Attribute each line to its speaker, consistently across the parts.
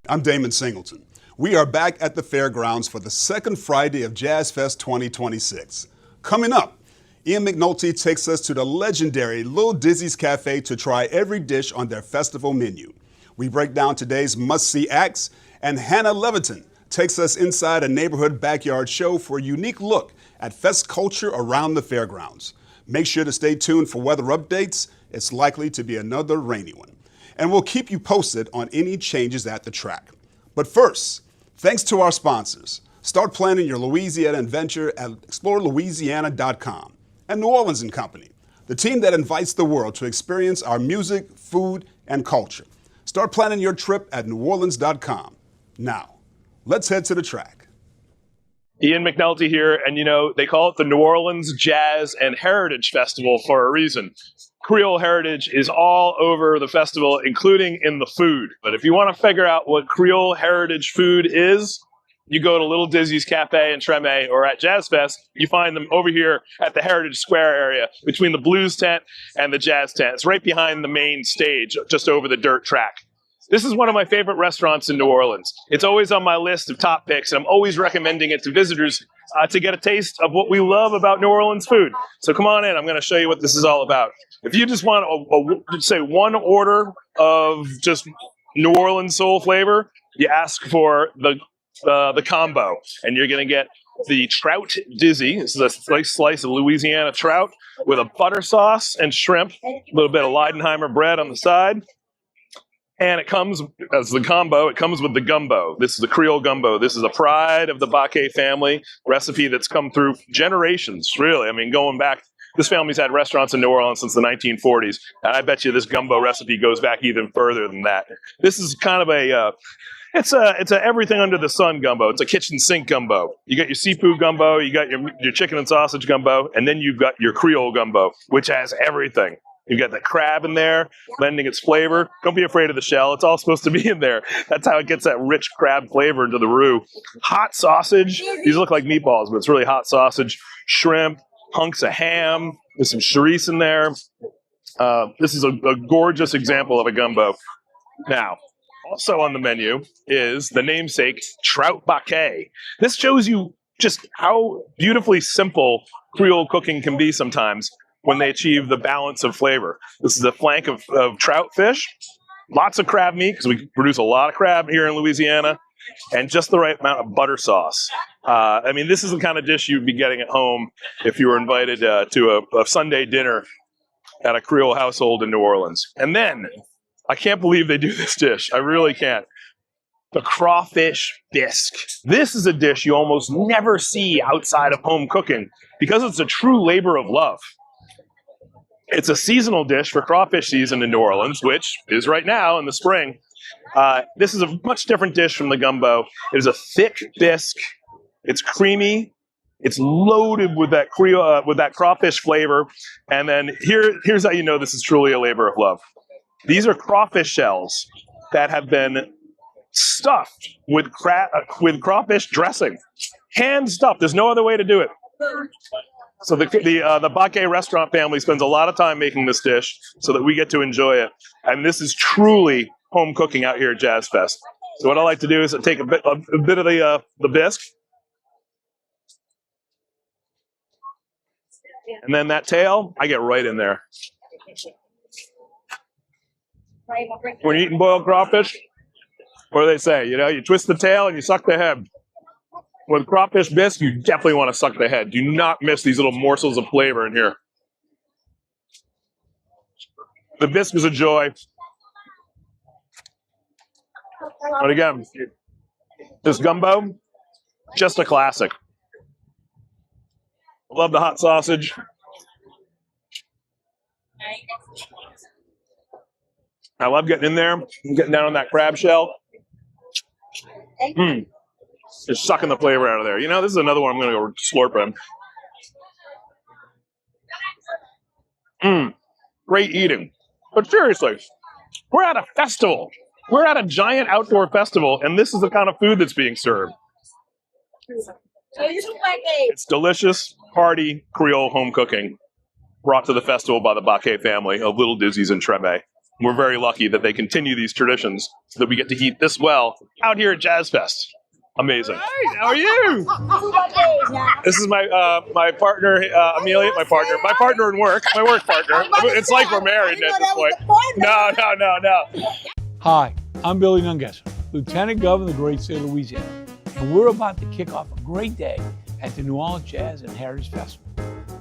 Speaker 1: I'm Damon Singleton. We are back at the fairgrounds for the second Friday of Jazzfest 2026. Coming up, Ian McNulty takes us to the legendary Lil Dizzy's Cafe to try every dish on their festival menu. We break down today's must-see acts, and Hannah Levitan takes us inside a neighborhood backyard show for a unique look at fest culture around the fairgrounds. Make sure to stay tuned for weather updates. It's likely to be another rainy one. And we'll keep you posted on any changes at the track. But first, thanks to our sponsors. Start planning your Louisiana adventure at explorelouisiana.com and New Orleans & Company, the team that invites the world to experience our music, food, and culture. Start planning your trip at neworleans.com. Now, let's head to the track.
Speaker 2: Ian McNulty here, and they call it the New Orleans Jazz and Heritage Festival for a reason. Creole heritage is all over the festival, including in the food. But if you want to figure out what Creole heritage food is, you go to Lil Dizzy's Cafe in Treme, or at Jazzfest, you find them over here at the Heritage Square area between the blues tent and the jazz tent. It's right behind the main stage, just over the dirt track. This is one of my favorite restaurants in New Orleans. It's always on my list of top picks, and I'm always recommending it to visitors to get a taste of what we love about New Orleans food. So come on in. I'm going to show you what this is all about. If you just want say one order of just New Orleans soul flavor, you ask for the combo, and you're going to get the Trout Dizzy. This is a slice of Louisiana trout with a butter sauce and shrimp, a little bit of Leidenheimer bread on the side. And it comes, as the combo, it comes with the gumbo. This is the Creole gumbo. This is a pride of the Baquet family recipe that's come through generations, really. I mean, going back, this family's had restaurants in New Orleans since the 1940s, and I bet you this gumbo recipe goes back even further than that. This is kind of it's a everything under the sun gumbo. It's a kitchen sink gumbo. You got your seafood gumbo, you got your chicken and sausage gumbo, and then you've got your Creole gumbo, which has everything. You've got the crab in there, lending its flavor. Don't be afraid of the shell. It's all supposed to be in there. That's how it gets that rich crab flavor into the roux. Hot sausage. These look like meatballs, but it's really hot sausage. Shrimp, hunks of ham. There's some chorizo in there. This is a gorgeous example of a gumbo. Now, also on the menu is the namesake Trout Baquet. This shows you just how beautifully simple Creole cooking can be sometimes when they achieve the balance of flavor. This is a flank of trout fish, lots of crab meat, because we produce a lot of crab here in Louisiana, and just the right amount of butter sauce. I mean, this is the kind of dish you'd be getting at home if you were invited to a Sunday dinner at a Creole household in New Orleans. And then, I can't believe they do this dish. I really can't. The crawfish bisque. This is a dish you almost never see outside of home cooking because it's a true labor of love. It's a seasonal dish for crawfish season in New Orleans, which is right now in the spring. This is a much different dish from the gumbo. It is a thick bisque. It's creamy. It's loaded with that crawfish flavor. And then here's how you know this is truly a labor of love. These are crawfish shells that have been stuffed with crawfish dressing. Hand stuffed. There's no other way to do it. So the Baquet restaurant family spends a lot of time making this dish so that we get to enjoy it. And this is truly home cooking out here at Jazzfest. So what I like to do is take a bit of the bisque. And then that tail, I get right in there. When you're eating boiled crawfish, what do they say? You twist the tail and you suck the head. With crawfish bisque, you definitely want to suck the head. Do not miss these little morsels of flavor in here. The bisque is a joy. But again, this gumbo, just a classic. Love the hot sausage. I love getting in there, getting down on that crab shell. Just sucking the flavor out of there. This is another one I'm going to go slurp in. Great eating. But seriously, we're at a festival. We're at a giant outdoor festival, and this is the kind of food that's being served. It's delicious, hearty Creole home cooking brought to the festival by the Baquet family of Lil Dizzy's in Treme. We're very lucky that they continue these traditions so that we get to eat this well out here at Jazzfest. Amazing. Hey, how are you? This is my partner, Amelia, my partner in work, my work partner. It's like we're married at this point. No.
Speaker 3: Hi, I'm Billy Nungesser, Lieutenant Governor of the great state of Louisiana, and we're about to kick off a great day at the New Orleans Jazz and Heritage Festival.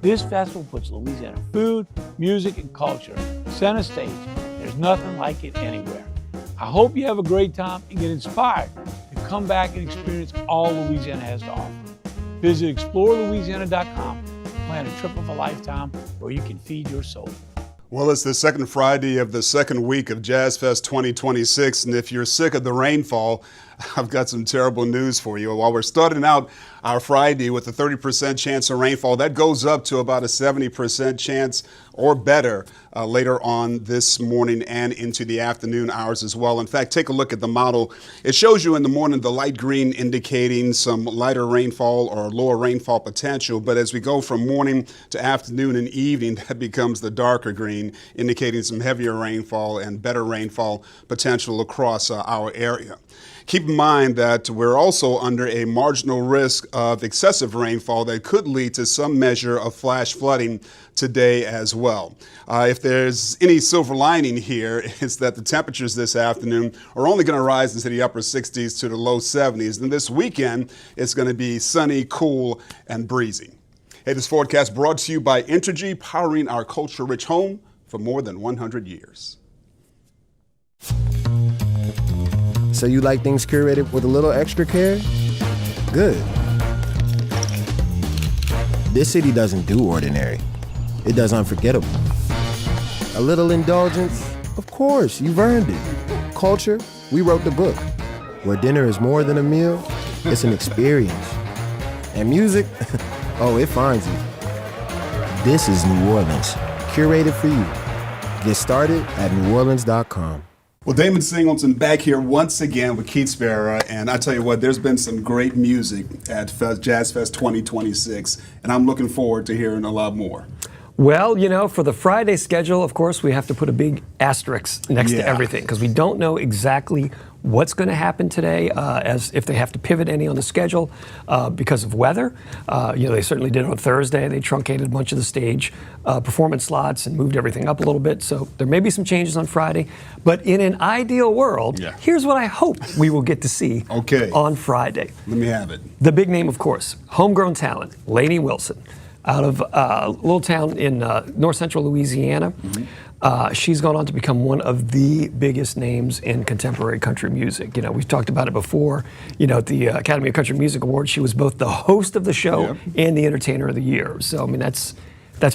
Speaker 3: This festival puts Louisiana food, music, and culture center stage. There's nothing like it anywhere. I hope you have a great time and get inspired to come back and experience all Louisiana has to offer. Visit explorelouisiana.com to plan a trip of a lifetime where you can feed your soul.
Speaker 1: Well, it's the second Friday of the second week of Jazzfest 2026, and if you're sick of the rainfall, I've got some terrible news for you. While we're starting out our Friday with a 30% chance of rainfall, that goes up to about a 70% chance or better later on this morning and into the afternoon hours as well. In fact, take a look at the model. It shows you in the morning the light green indicating some lighter rainfall or lower rainfall potential, but as we go from morning to afternoon and evening, that becomes the darker green, indicating some heavier rainfall and better rainfall potential across our area. Keep in mind that we're also under a marginal risk of excessive rainfall that could lead to some measure of flash flooding today as well. If there's any silver lining here, it's that the temperatures this afternoon are only going to rise into the upper 60s to the low 70s. And this weekend, it's going to be sunny, cool, and breezy. Hey, this forecast brought to you by Entergy, powering our culture-rich home for more than 100 years.
Speaker 4: So you like things curated with a little extra care? Good. This city doesn't do ordinary. It does unforgettable. A little indulgence? Of course, you've earned it. Culture? We wrote the book. Where dinner is more than a meal, it's an experience. And music? Oh, it finds you. This is New Orleans, curated for you. Get started at NOLA.com.
Speaker 1: Well, Damon Singleton back here once again with Keith Sparrow, and I tell you what, there's been some great music at Jazzfest 2026, and I'm looking forward to hearing a lot more.
Speaker 5: Well, you know, for the Friday schedule, of course, we have to put a big asterisk next to everything because we don't know exactly what's going to happen today, as if they have to pivot any on the schedule because of weather. You know, they certainly did on Thursday. They truncated a bunch of the stage performance slots and moved everything up a little bit. So there may be some changes on Friday. But in an ideal world, here's what I hope we will get to see on Friday.
Speaker 1: Let me have it.
Speaker 5: The big name, of course, homegrown talent, Lainey Wilson, out of a little town in north central Louisiana. She's gone on to become one of the biggest names in contemporary country music. You know, we've talked about it before. You know, at the Academy of Country Music Awards, she was both the host of the show and the entertainer of the year. So, I mean, that's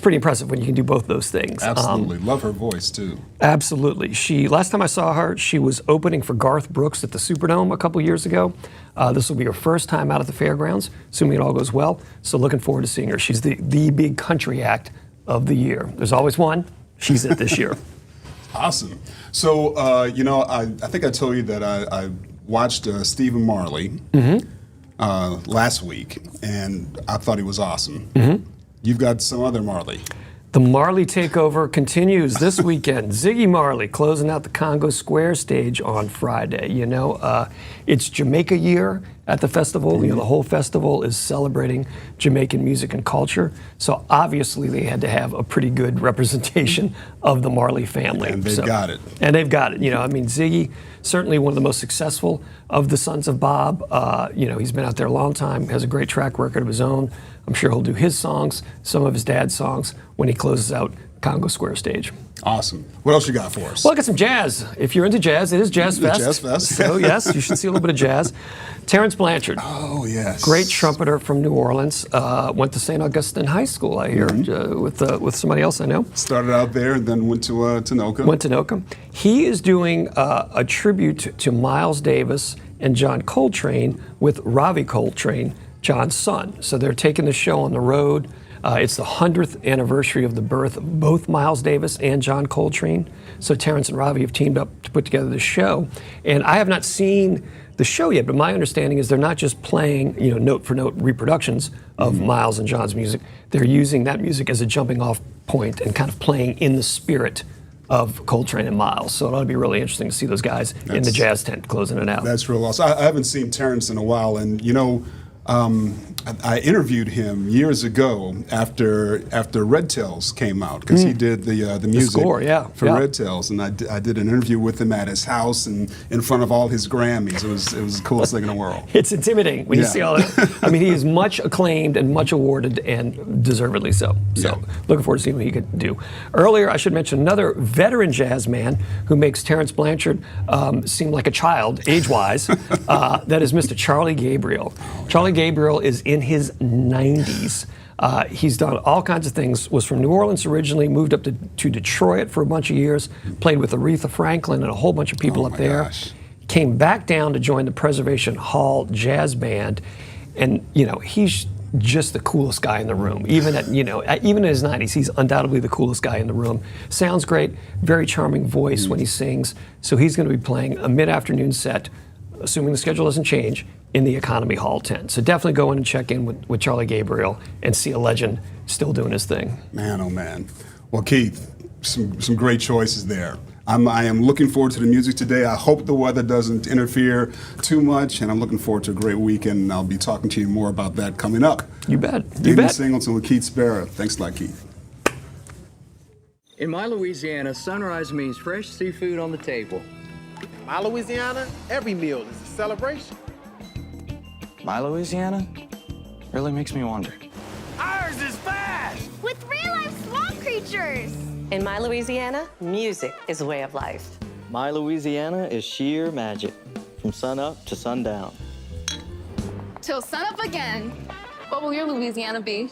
Speaker 5: pretty impressive when you can do both those things.
Speaker 1: Absolutely. Love her voice, too.
Speaker 5: Absolutely. Last time I saw her, she was opening for Garth Brooks at the Superdome a couple years ago. This will be her first time out at the fairgrounds, assuming it all goes well. So looking forward to seeing her. She's the big country act of the year. There's always one. She's it this year.
Speaker 1: Awesome. So, you know, I think I told you that I watched Stephen Marley last week, and I thought he was awesome. You've got some other Marley.
Speaker 5: The Marley takeover continues this weekend. Ziggy Marley closing out the Congo Square stage on Friday. You know, it's Jamaica year at the festival. You know, the whole festival is celebrating Jamaican music and culture. So obviously they had to have a pretty good representation of the Marley family.
Speaker 1: And they've got it.
Speaker 5: And they've got it. You know, I mean, Ziggy, certainly one of the most successful of the Sons of Bob. You know, he's been out there a long time, has a great track record of his own. I'm sure he'll do his songs, some of his dad's songs, when he closes out Congo Square stage.
Speaker 1: Awesome. What else you got for us?
Speaker 5: Well, I got some jazz. If you're into jazz, it is Jazzfest.
Speaker 1: Jazzfest.
Speaker 5: So yes, you should see a little bit of jazz. Terrence Blanchard.
Speaker 1: Oh, yes.
Speaker 5: Great trumpeter from New Orleans. Went to St. Augustine High School, I hear, with somebody else I know.
Speaker 1: Started out there and then went to Tanoka.
Speaker 5: Went to Tanoka. He is doing a tribute to Miles Davis and John Coltrane with Ravi Coltrane, John's son. So they're taking the show on the road. It's the 100th anniversary of the birth of both Miles Davis and John Coltrane. So Terrence and Ravi have teamed up to put together this show. And I have not seen the show yet, but my understanding is they're not just playing, you know, note for note reproductions of Miles and John's music. They're using that music as a jumping off point and kind of playing in the spirit of Coltrane and Miles. So it ought to be really interesting to see those guys in the jazz tent closing it out.
Speaker 1: That's real awesome. I haven't seen Terrence in a while, and I interviewed him years ago after Red Tails came out, because he did the music
Speaker 5: score,
Speaker 1: for Red Tails, and I did an interview with him at his house and in front of all his Grammys. It was the coolest thing in the world.
Speaker 5: It's intimidating when you see all that. I mean, he is much acclaimed and much awarded, and deservedly so. So looking forward to seeing what he could do. Earlier, I should mention another veteran jazz man who makes Terrence Blanchard seem like a child, age-wise. That is Mr. Charlie Gabriel. Charlie Gabriel is in his 90s. He's done all kinds of things, was from New Orleans originally, moved up to Detroit for a bunch of years, played with Aretha Franklin and a whole bunch of people up there.
Speaker 1: Gosh.
Speaker 5: Came back down to join the Preservation Hall Jazz Band, and he's just the coolest guy in the room. Even in his 90s, he's undoubtedly the coolest guy in the room. Sounds great, very charming voice when he sings. So he's going to be playing a mid-afternoon set, assuming the schedule doesn't change, in the Economy Hall tent. So definitely go in and check in with Charlie Gabriel and see a legend still doing his thing.
Speaker 1: Man, oh man. Well, Keith, some great choices there. I am looking forward to the music today. I hope the weather doesn't interfere too much, and I'm looking forward to a great weekend, and I'll be talking to you more about that coming up.
Speaker 5: You bet.
Speaker 1: David Singleton with Keith Sparrow. Thanks a lot, Keith.
Speaker 6: In my Louisiana, sunrise means fresh seafood on the table.
Speaker 7: My Louisiana, every meal is a celebration.
Speaker 8: My Louisiana really makes me wonder.
Speaker 7: Ours is fast!
Speaker 9: With real-life swamp creatures!
Speaker 10: In my Louisiana, music is a way of life.
Speaker 8: My Louisiana is sheer magic, from sun up to sundown.
Speaker 9: Till sunup again. What will your Louisiana be?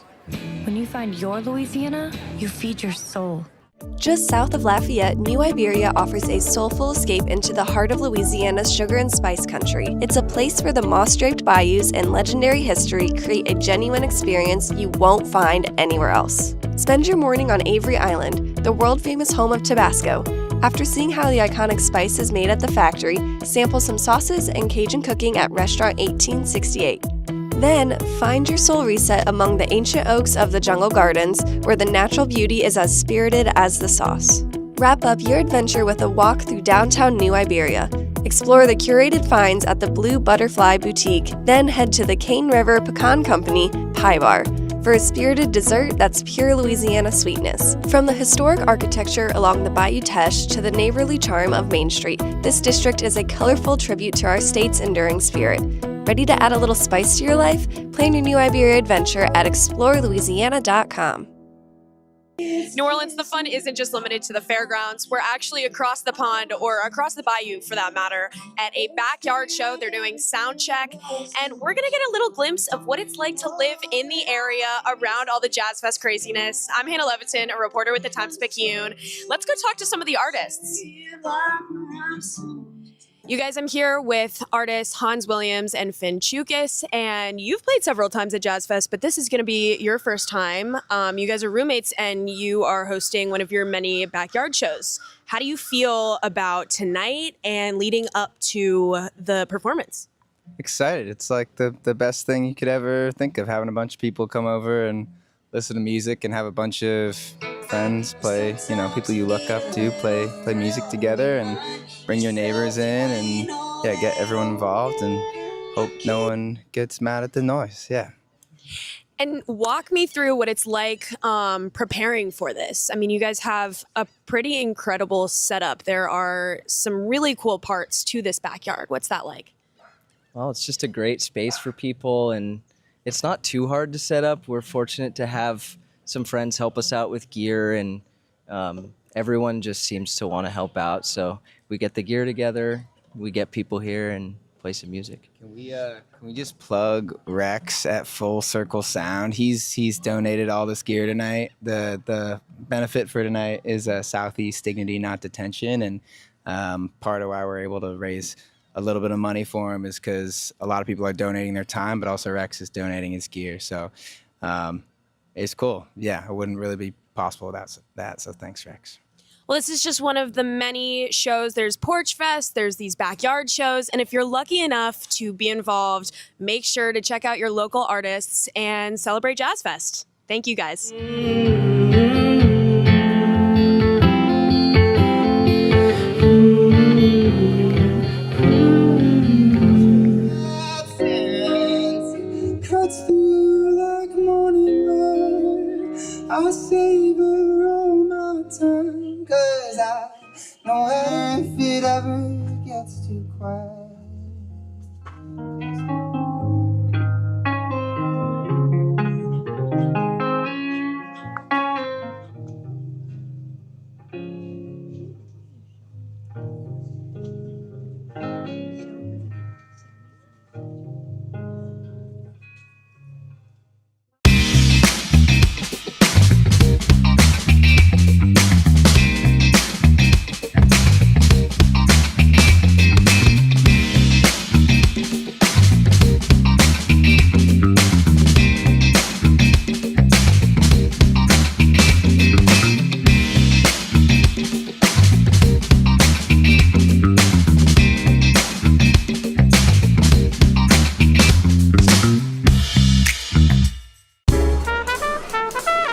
Speaker 11: When you find your Louisiana, you feed your soul.
Speaker 12: Just south of Lafayette, New Iberia offers a soulful escape into the heart of Louisiana's sugar and spice country. It's a place where the moss-draped bayous and legendary history create a genuine experience you won't find anywhere else. Spend your morning on Avery Island, the world-famous home of Tabasco. After seeing how the iconic spice is made at the factory, sample some sauces and Cajun cooking at Restaurant 1868. Then, find your soul reset among the ancient oaks of the Jungle Gardens, where the natural beauty is as spirited as the sauce. Wrap up your adventure with a walk through downtown New Iberia. Explore the curated finds at the Blue Butterfly Boutique, then head to the Cane River Pecan Company Pie Bar for a spirited dessert that's pure Louisiana sweetness. From the historic architecture along the Bayou Teche to the neighborly charm of Main Street, this district is a colorful tribute to our state's enduring spirit. Ready to add a little spice to your life? Plan your New Iberia adventure at explorelouisiana.com.
Speaker 13: New Orleans, the fun isn't just limited to the fairgrounds. We're actually across the pond, or across the bayou for that matter, at a backyard show. They're doing sound check, and we're gonna get a little glimpse of what it's like to live in the area around all the Jazzfest craziness. I'm Hannah Levitan, a reporter with the Times-Picayune. Let's go talk to some of the artists. You guys, I'm here with artists Hans Williams and Finn Chukis, and you've played several times at Jazzfest, but this is going to be your first time. You guys are roommates, and you are hosting one of your many backyard shows. How do you feel about tonight and leading up to the performance?
Speaker 14: Excited. It's like the best thing you could ever think of, having a bunch of people come over and listen to music and have a bunch of friends play, people you look up to play music together, and bring your neighbors in and get everyone involved and hope no one gets mad at the noise. Yeah.
Speaker 13: And walk me through what it's like preparing for this. I mean, you guys have a pretty incredible setup. There are some really cool parts to this backyard. What's that like?
Speaker 15: Well, it's just a great space for people, and it's not too hard to set up. We're fortunate to have some friends help us out with gear, and everyone just seems to want to help out. So we get the gear together, we get people here, and play some music.
Speaker 14: Can we just plug Rex at Full Circle Sound? He's donated all this gear tonight. The benefit for tonight is Southeast Dignity, Not Detention, and part of why we're able to raise a little bit of money for him is because a lot of people are donating their time, but also Rex is donating his gear. So it's cool. Yeah, it wouldn't really be possible without that. So thanks, Rex.
Speaker 13: Well, this is just one of the many shows. There's Porch Fest, there's these backyard shows, and if you're lucky enough to be involved, make sure to check out your local artists and celebrate Jazzfest. Thank you, guys.
Speaker 16: no matter if it ever gets too quiet.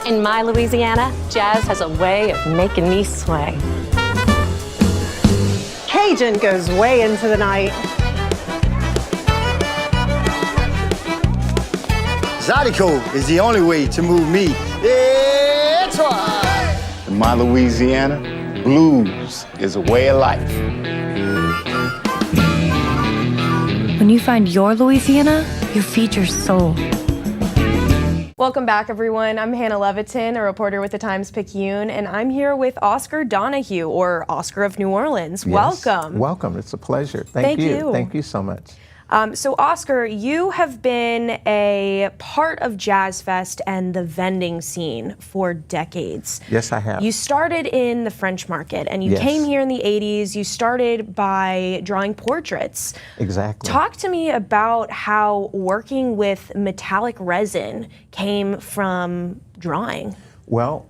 Speaker 10: In my Louisiana, jazz has a way of making me sway.
Speaker 17: Cajun goes way into the night.
Speaker 18: Zydeco is the only way to move me. It's right.
Speaker 19: In my Louisiana, blues is a way of life.
Speaker 11: When you find your Louisiana, you feed your soul.
Speaker 20: Welcome back, everyone. I'm Hannah Levitan, a reporter with the Times-Picayune, and I'm here with Oscar Donahue, or Oscar of New Orleans.
Speaker 21: Yes.
Speaker 20: Welcome.
Speaker 21: Welcome. It's a pleasure. Thank you. Thank you so much.
Speaker 20: So, Oscar, you have been a part of Jazzfest and the vending scene for decades.
Speaker 21: Yes, I have.
Speaker 20: You started in the French market, and you
Speaker 21: Yes.
Speaker 20: came here in the 80s. You started by drawing portraits.
Speaker 21: Exactly.
Speaker 20: Talk to me about how working with metallic resin came from drawing.
Speaker 21: Well,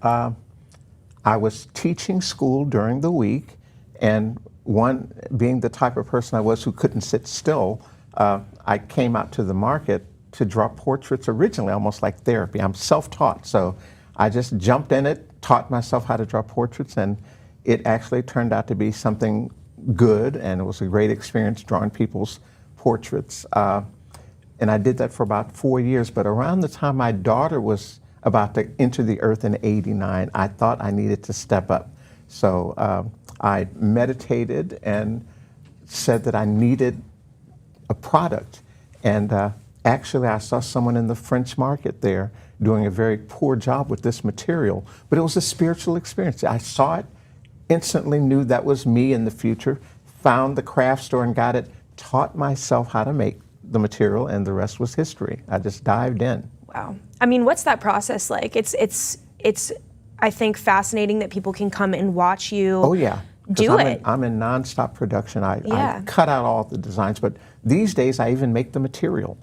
Speaker 21: I was teaching school during the week, and one, being the type of person I was who couldn't sit still, I came out to the market to draw portraits originally, almost like therapy. I'm self-taught, so I just jumped in it, taught myself how to draw portraits, and it actually turned out to be something good, and it was a great experience drawing people's portraits. And I did that for about 4 years, but around the time my daughter was about to enter the earth in '89, I thought I needed to step up. So I meditated and said that I needed a product. And actually I saw someone in the French market there doing a very poor job with this material, but it was a spiritual experience. I saw it, instantly knew that was me in the future, found the craft store and got it, taught myself how to make the material, and the rest was history. I just dived in.
Speaker 20: Wow. I mean, what's that process like? It's I think fascinating that people can come and watch you.
Speaker 21: Oh yeah.
Speaker 20: Do it.
Speaker 21: I'm in nonstop production. I
Speaker 20: Yeah.
Speaker 21: cut out all the designs, but these days I even make the material.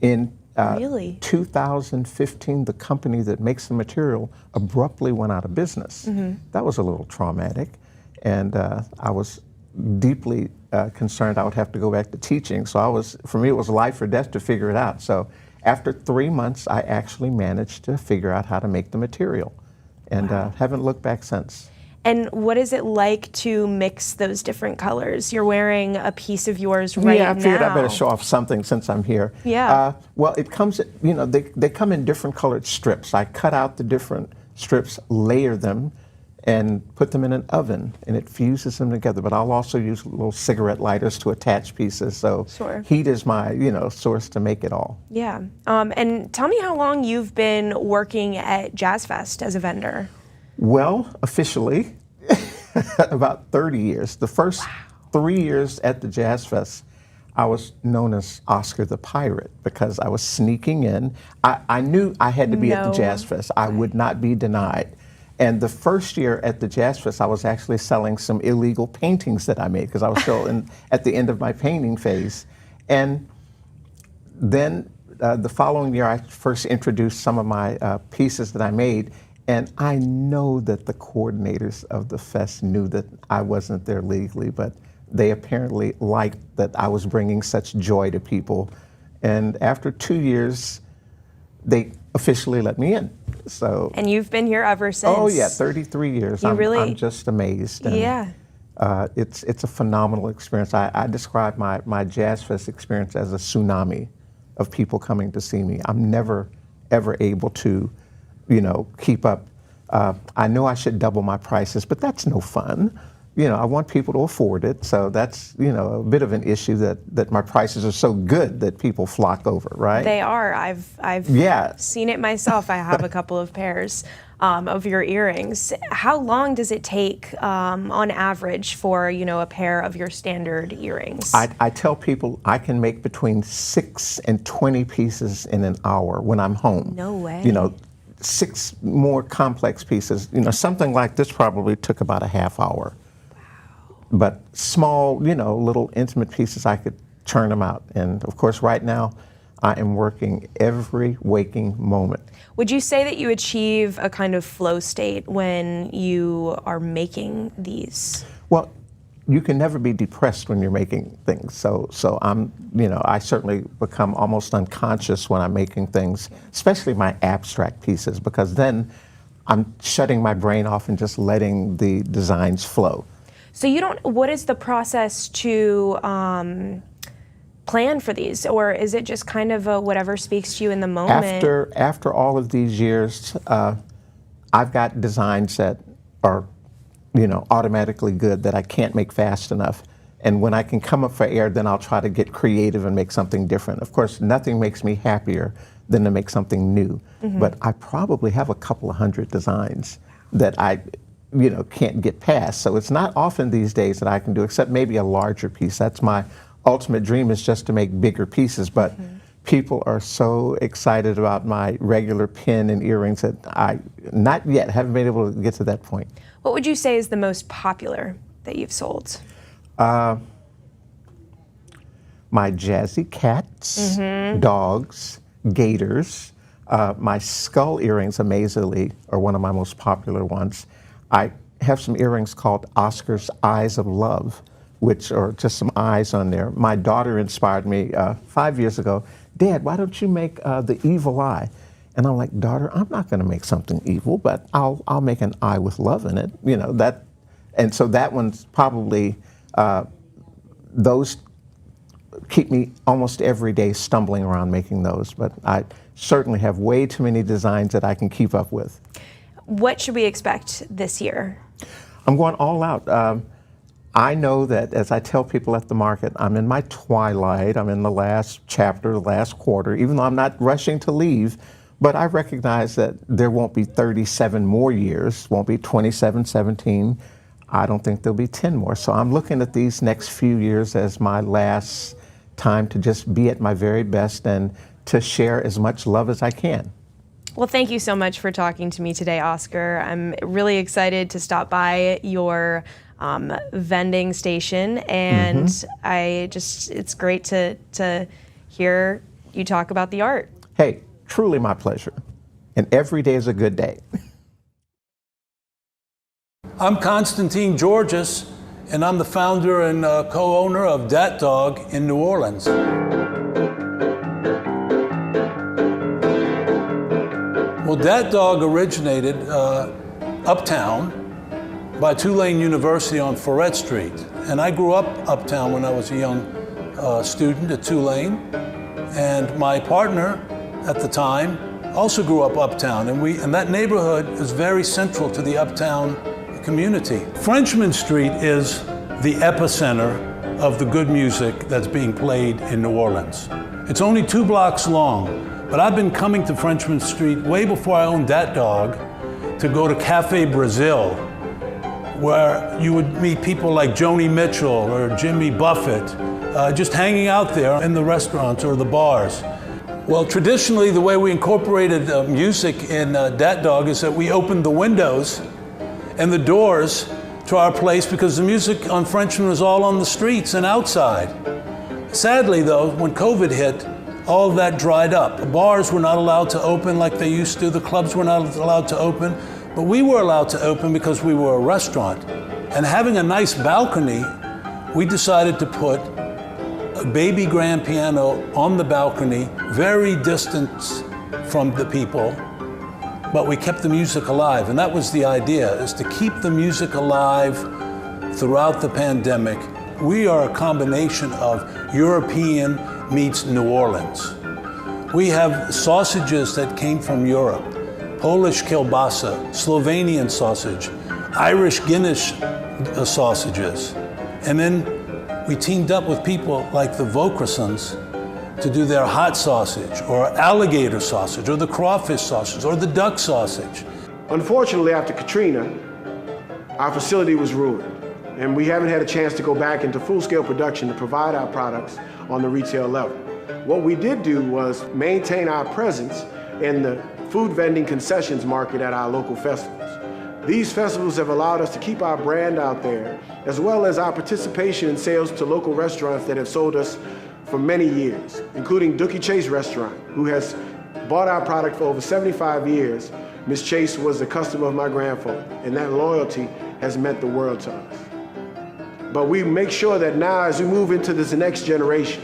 Speaker 21: In
Speaker 20: Really?
Speaker 21: 2015, the company that makes the material abruptly went out of business.
Speaker 20: Mhm.
Speaker 21: That was a little traumatic, and I was deeply concerned I would have to go back to teaching. So for me, it was life or death to figure it out. So after 3 months, I actually managed to figure out how to make the material, and haven't looked back since.
Speaker 20: And what is it like to mix those different colors? You're wearing a piece of yours right now.
Speaker 21: Yeah, I figured I better show off something since I'm here.
Speaker 20: Yeah.
Speaker 21: Well, it comes, they come in different colored strips. I cut out the different strips, layer them, and put them in an oven, and it fuses them together. But I'll also use little cigarette lighters to attach pieces. So
Speaker 20: Sure.
Speaker 21: heat is my, source to make it all.
Speaker 20: Yeah. And tell me how long you've been working at Jazzfest as a vendor.
Speaker 21: Well, officially, about 30 years. The first 3 years at the Jazzfest, I was known as Oscar the Pirate because I was sneaking in. I knew I had to be at the Jazzfest. I would not be denied. And the first year at the Jazzfest, I was actually selling some illegal paintings that I made because I was still at the end of my painting phase. And then the following year, I first introduced some of my pieces that I made. And I know that the coordinators of the fest knew that I wasn't there legally, but they apparently liked that I was bringing such joy to people. And after 2 years, they officially let me in. So.
Speaker 20: And you've been here ever since.
Speaker 21: Oh yeah, 33 years. I'm just amazed. And,
Speaker 20: yeah.
Speaker 21: It's a phenomenal experience. I describe my Jazzfest experience as a tsunami of people coming to see me. I'm never, ever able to keep up. I know I should double my prices, but that's no fun. I want people to afford it. So that's, a bit of an issue that my prices are so good that people flock over, right?
Speaker 20: They are. I've seen it myself. I have a couple of pairs of your earrings. How long does it take on average for, a pair of your standard earrings?
Speaker 21: I tell people I can make between 6 and 20 pieces in an hour when I'm home.
Speaker 20: No way.
Speaker 21: 6 more complex pieces. Something like this probably took about a half hour. Wow. But small, little intimate pieces, I could churn them out. And of course, right now, I am working every waking moment.
Speaker 20: Would you say that you achieve a kind of flow state when you are making these?
Speaker 21: Well, you can never be depressed when you're making things. So I'm, I certainly become almost unconscious when I'm making things, especially my abstract pieces, because then I'm shutting my brain off and just letting the designs flow.
Speaker 20: So what is the process to plan for these, or is it just kind of whatever speaks to you in the moment?
Speaker 21: After all of these years, I've got designs that are automatically good that I can't make fast enough. And when I can come up for air, then I'll try to get creative and make something different. Of course, nothing makes me happier than to make something new. Mm-hmm. But I probably have a couple of hundred designs that I, can't get past. So it's not often these days that I can do, except maybe a larger piece. That's my ultimate dream, is just to make bigger pieces. But people are so excited about my regular pin and earrings that I, not yet, haven't been able to get to that point.
Speaker 20: What would you say is the most popular that you've sold?
Speaker 21: My jazzy cats, dogs, gators. My skull earrings, amazingly, are one of my most popular ones. I have some earrings called Oscar's Eyes of Love, which are just some eyes on there. My daughter inspired me 5 years ago. Dad, why don't you make the evil eye? And I'm like, daughter, I'm not going to make something evil, but I'll make an eye with love in it. That, and so that one's probably, those keep me almost every day stumbling around making those. But I certainly have way too many designs that I can keep up with.
Speaker 20: What should we expect this year?
Speaker 21: I'm going all out. I know that, as I tell people at the market, I'm in my twilight. I'm in the last chapter, the last quarter, even though I'm not rushing to leave. But I recognize that there won't be 37 more years, won't be 27, 17. I don't think there'll be 10 more. So I'm looking at these next few years as my last time to just be at my very best and to share as much love as I can.
Speaker 20: Well, thank you so much for talking to me today, Oscar. I'm really excited to stop by your vending station, and it's great to hear you talk about the art.
Speaker 21: Hey, truly my pleasure. And every day is a good day.
Speaker 3: I'm Constantine Georges, and I'm the founder and co-owner of Dat Dog in New Orleans. Well, Dat Dog originated uptown by Tulane University on Ferret Street. And I grew up uptown when I was a young student at Tulane. And my partner at the time also grew up uptown. And that neighborhood is very central to the uptown community. Frenchman Street is the epicenter of the good music that's being played in New Orleans. It's only 2 blocks long. But I've been coming to Frenchman Street way before I owned Dat Dog to go to Cafe Brazil, where you would meet people like Joni Mitchell or Jimmy Buffett, just hanging out there in the restaurants or the bars. Well, traditionally, the way we incorporated music in Dat Dog is that we opened the windows and the doors to our place because the music on Frenchman was all on the streets and outside. Sadly, though, when COVID hit, all of that dried up. The bars were not allowed to open like they used to. The clubs were not allowed to open. But we were allowed to open because we were a restaurant. And having a nice balcony, we decided to put a baby grand piano on the balcony, very distant from the people, but we kept the music alive. And that was the idea, is to keep the music alive throughout the pandemic. We are a combination of European meets New Orleans. We have sausages that came from Europe, Polish kielbasa, Slovenian sausage,
Speaker 2: Irish Guinness sausages. And then we teamed up with people like the Vaucresons to do their hot sausage, or alligator sausage, or the crawfish sausage, or the duck sausage.
Speaker 22: Unfortunately, after Katrina, our facility was ruined, and we haven't had a chance to go back into full-scale production to provide our products on the retail level. What we did do was maintain our presence in the food vending concessions market at our local festivals. These festivals have allowed us to keep our brand out there, as well as our participation in sales to local restaurants that have sold us for many years, including Dookie Chase Restaurant, who has bought our product for over 75 years. Ms. Chase was a customer of my grandfather, and that loyalty has meant the world to us. But we make sure that now, as we move into this next generation,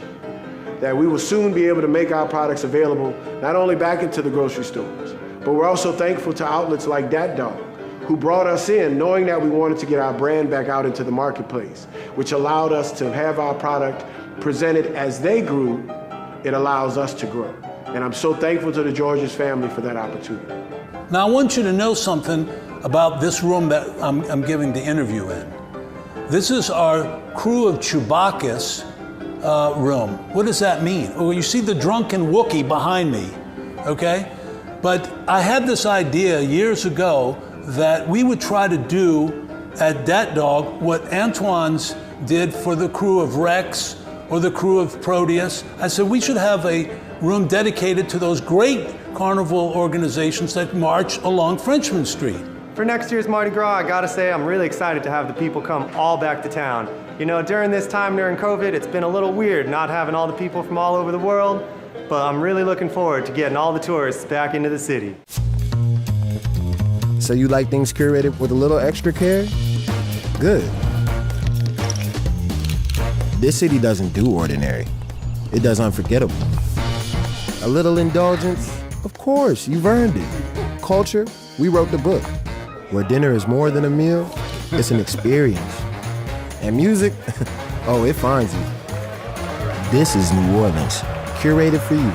Speaker 22: that we will soon be able to make our products available not only back into the grocery stores, but we're also thankful to outlets like Dat Dog, who brought us in knowing that we wanted to get our brand back out into the marketplace, which allowed us to have our product presented as they grew. It allows us to grow. And I'm so thankful to the Georges family for that opportunity.
Speaker 2: Now I want you to know something about this room that I'm giving the interview in. This is our crew of Chewbacca's room. What does that mean? Well, you see the drunken Wookiee behind me, okay? But I had this idea years ago that we would try to do at Dat Dog what Antoine's did for the crew of Rex or the crew of Proteus. I said we should have a room dedicated to those great carnival organizations that march along Frenchman Street.
Speaker 23: For next year's Mardi Gras, I gotta say I'm really excited to have the people come all back to town. You know, during this time during COVID, it's been a little weird not having all the people from all over the world, but I'm really looking forward to getting all the tourists back into the city.
Speaker 4: So you like things curated with a little extra care? Good. This city doesn't do ordinary. It does unforgettable. A little indulgence? Of course, you've earned it. Culture? We wrote the book. Where dinner is more than a meal, it's an experience. And music? Oh, it finds you. This is New Orleans, curated for you.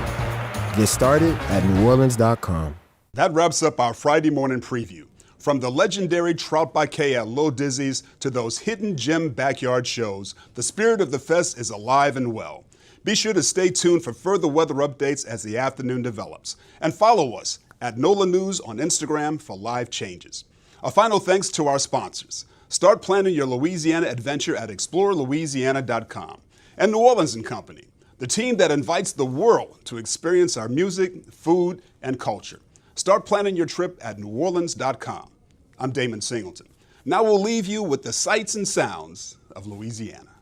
Speaker 4: Get started at NOLA.com.
Speaker 1: That wraps up our Friday morning preview. From the legendary Trout by K at Lil Dizzy's to those hidden gem backyard shows, the spirit of the fest is alive and well. Be sure to stay tuned for further weather updates as the afternoon develops. And follow us at NOLA News on Instagram for live changes. A final thanks to our sponsors. Start planning your Louisiana adventure at explorelouisiana.com. And New Orleans & Company, the team that invites the world to experience our music, food, and culture. Start planning your trip at neworleans.com. I'm Damon Singleton. Now we'll leave you with the sights and sounds of Louisiana.